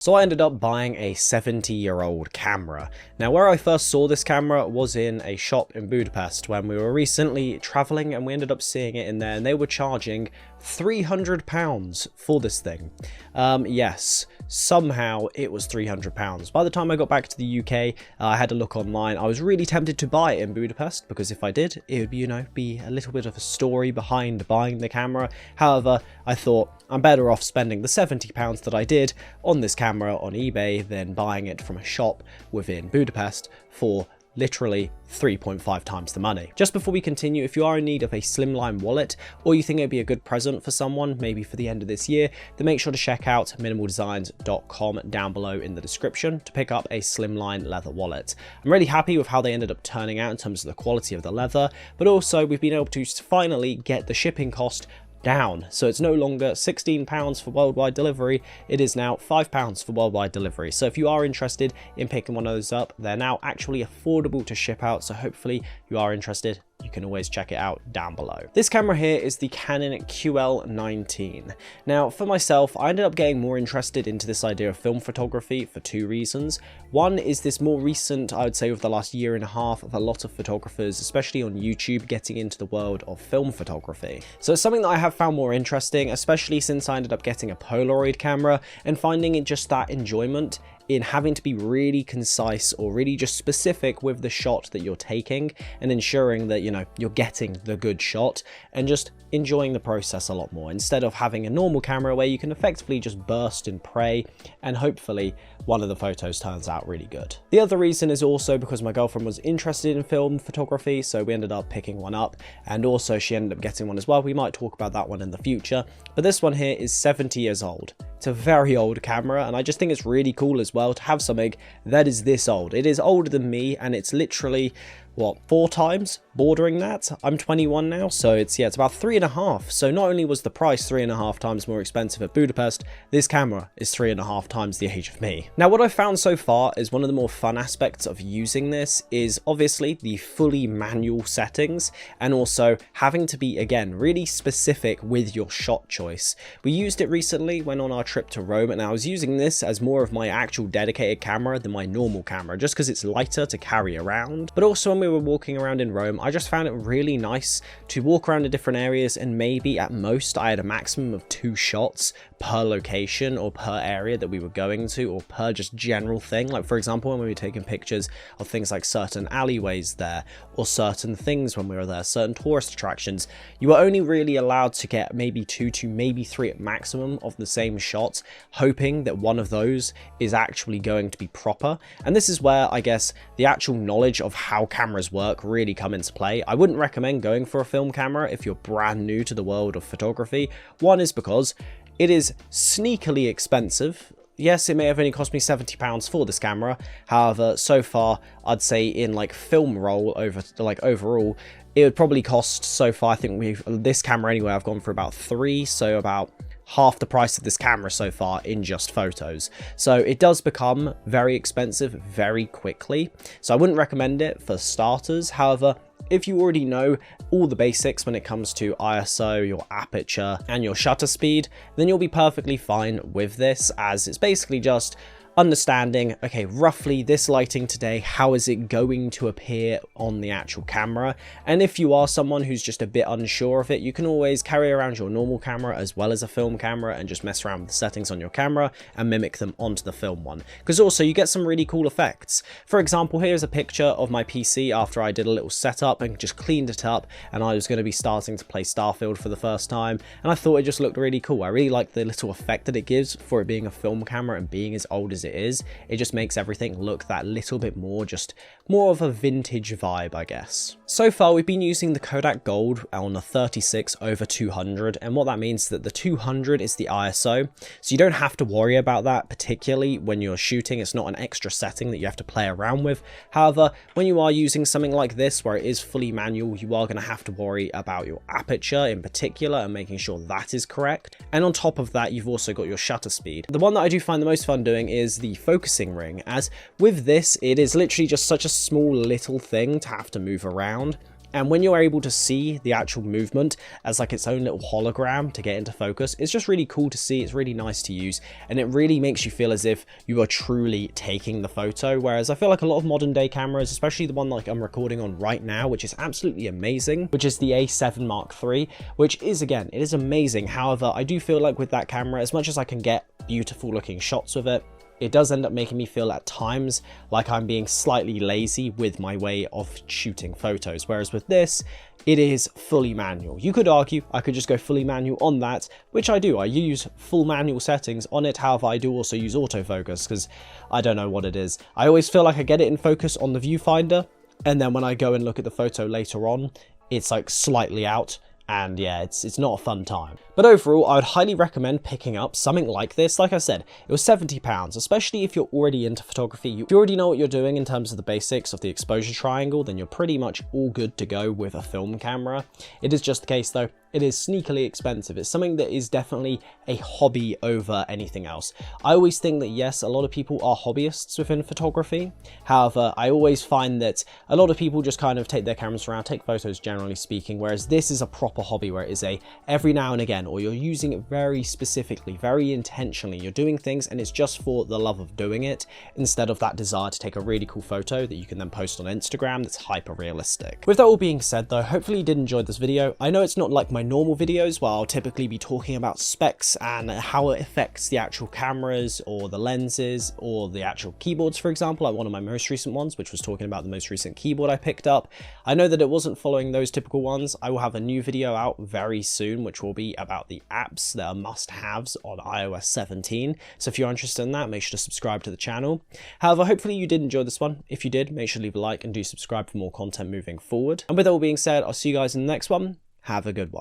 So I ended up buying a 70-year-old camera. Now, where I first saw this camera was in a shop in Budapest when we were recently traveling, and we ended up seeing it in there, and they were charging £300 for this thing. Yes, somehow it was £300. By the time I got back to the UK, I had a look online. I was really tempted to buy it in Budapest because if I did, it would be a little bit of a story behind buying the camera. However, I thought I'm better off spending the £70 that I did on this camera on eBay than buying it from a shop within Budapest for literally 3.5 times the money. Just before we continue, if you are in need of a slimline wallet or you think it'd be a good present for someone, maybe for the end of this year, then make sure to check out minimaldesigns.com down below in the description to pick up a slimline leather wallet. I'm really happy with how they ended up turning out in terms of the quality of the leather, but also we've been able to finally get the shipping cost down. So it's no longer £16 for worldwide delivery, it is now £5 for worldwide delivery. So if you are interested in picking one of those up, they're now actually affordable to ship out, so hopefully you are interested. You can always check it out down below. This camera here is the Canon QL-19. Now, for myself, I ended up getting more interested into this idea of film photography for two reasons. One is this more recent, I would say over the last year and a half, of a lot of photographers, especially on YouTube, getting into the world of film photography. So it's something that I have found more interesting, especially since I ended up getting a Polaroid camera and finding it just that enjoyment in having to be really concise or really just specific with the shot that you're taking and ensuring that, you're getting the good shot and just enjoying the process a lot more instead of having a normal camera where you can effectively just burst and pray and hopefully one of the photos turns out really good. The other reason is also because my girlfriend was interested in film photography, so we ended up picking one up, and also she ended up getting one as well. We might talk about that one in the future, but this one here is 70 years old. It's a very old camera, and I just think it's really cool as well to have something that is this old. It is older than me, and it's literally, what, 4 times bordering that? I'm 21 now, so it's about 3.5. So not only was the price 3.5 times more expensive at Budapest, this camera is 3.5 times the age of me. Now, what I've found so far is one of the more fun aspects of using this is obviously the fully manual settings, and also having to be, again, really specific with your shot choice. We used it recently when on our trip to Rome, and I was using this as more of my actual dedicated camera than my normal camera, just because it's lighter to carry around. But also when we were walking around in Rome, I just found it really nice to walk around in different areas, and maybe at most I had a maximum of 2 shots per location or per area that we were going to, or per just general thing. Like for example, when we were taking pictures of things like certain alleyways there, or certain things when we were there, certain tourist attractions, you were only really allowed to get maybe 2 to maybe 3 at maximum of the same shot, hoping that one of those is actually going to be proper. And this is where I guess the actual knowledge of how cameras work really come into play. I wouldn't recommend going for a film camera if you're brand new to the world of photography. One is because it is sneakily expensive. Yes, it may have only cost me £70 for this camera. However, so far, I'd say in like film roll overall, it would probably cost so far, I think this camera anyway, I've gone for about 3, so about half the price of this camera so far in just photos. So it does become very expensive very quickly. So I wouldn't recommend it for starters. However, if you already know all the basics when it comes to ISO, your aperture, and your shutter speed, then you'll be perfectly fine with this, as it's basically just understanding, okay, roughly this lighting today, how is it going to appear on the actual camera? And if you are someone who's just a bit unsure of it, you can always carry around your normal camera as well as a film camera and just mess around with the settings on your camera and mimic them onto the film one. Because also you get some really cool effects. For example, here's a picture of my PC after I did a little setup and just cleaned it up, and I was going to be starting to play Starfield for the first time, and I thought it just looked really cool. I really like the little effect that it gives for it being a film camera and being as old as it is. It just makes everything look that little bit more, just more of a vintage vibe, I guess. So far we've been using the Kodak Gold on a 36/200, and what that means is that the 200 is the ISO, so you don't have to worry about that particularly when you're shooting. It's not an extra setting that you have to play around with. However, when you are using something like this where it is fully manual, you are going to have to worry about your aperture in particular and making sure that is correct. And on top of that, you've also got your shutter speed. The one that I do find the most fun doing is the focusing ring, as with this it is literally just such a small little thing to have to move around. And when you're able to see the actual movement as like its own little hologram to get into focus, it's just really cool to see. It's really nice to use, and it really makes you feel as if you are truly taking the photo. Whereas I feel like a lot of modern day cameras, especially the one like I'm recording on right now, which is absolutely amazing, which is the A7 Mark III, which is, again, it is amazing. However, I do feel like with that camera, as much as I can get beautiful looking shots with it, it does end up making me feel at times like I'm being slightly lazy with my way of shooting photos. Whereas with this, it is fully manual. You could argue I could just go fully manual on that, which I do. I use full manual settings on it. However, I do also use autofocus because I don't know what it is. I always feel like I get it in focus on the viewfinder, and then when I go and look at the photo later on, it's like slightly out. And yeah, it's not a fun time. But overall, I would highly recommend picking up something like this. Like I said, it was £70, especially if you're already into photography. If you already know what you're doing in terms of the basics of the exposure triangle, then you're pretty much all good to go with a film camera. It is just the case though, it is sneakily expensive. It's something that is definitely a hobby over anything else. I always think that yes, a lot of people are hobbyists within photography. However, I always find that a lot of people just kind of take their cameras around, take photos generally speaking, whereas this is a proper hobby where it is a every now and again, or you're using it very specifically, very intentionally. You're doing things and it's just for the love of doing it, instead of that desire to take a really cool photo that you can then post on Instagram that's hyper realistic. With that all being said though, hopefully you did enjoy this video. I know it's not like my normal videos where I'll typically be talking about specs and how it affects the actual cameras or the lenses or the actual keyboards, for example, like one of my most recent ones, which was talking about the most recent keyboard I picked up. I know that it wasn't following those typical ones. I will have a new video out very soon, which will be about the apps that are must-haves on iOS 17. So if you're interested in that, make sure to subscribe to the channel. However, hopefully you did enjoy this one. If you did, make sure to leave a like and do subscribe for more content moving forward. And with that all being said, I'll see you guys in the next one. Have a good one.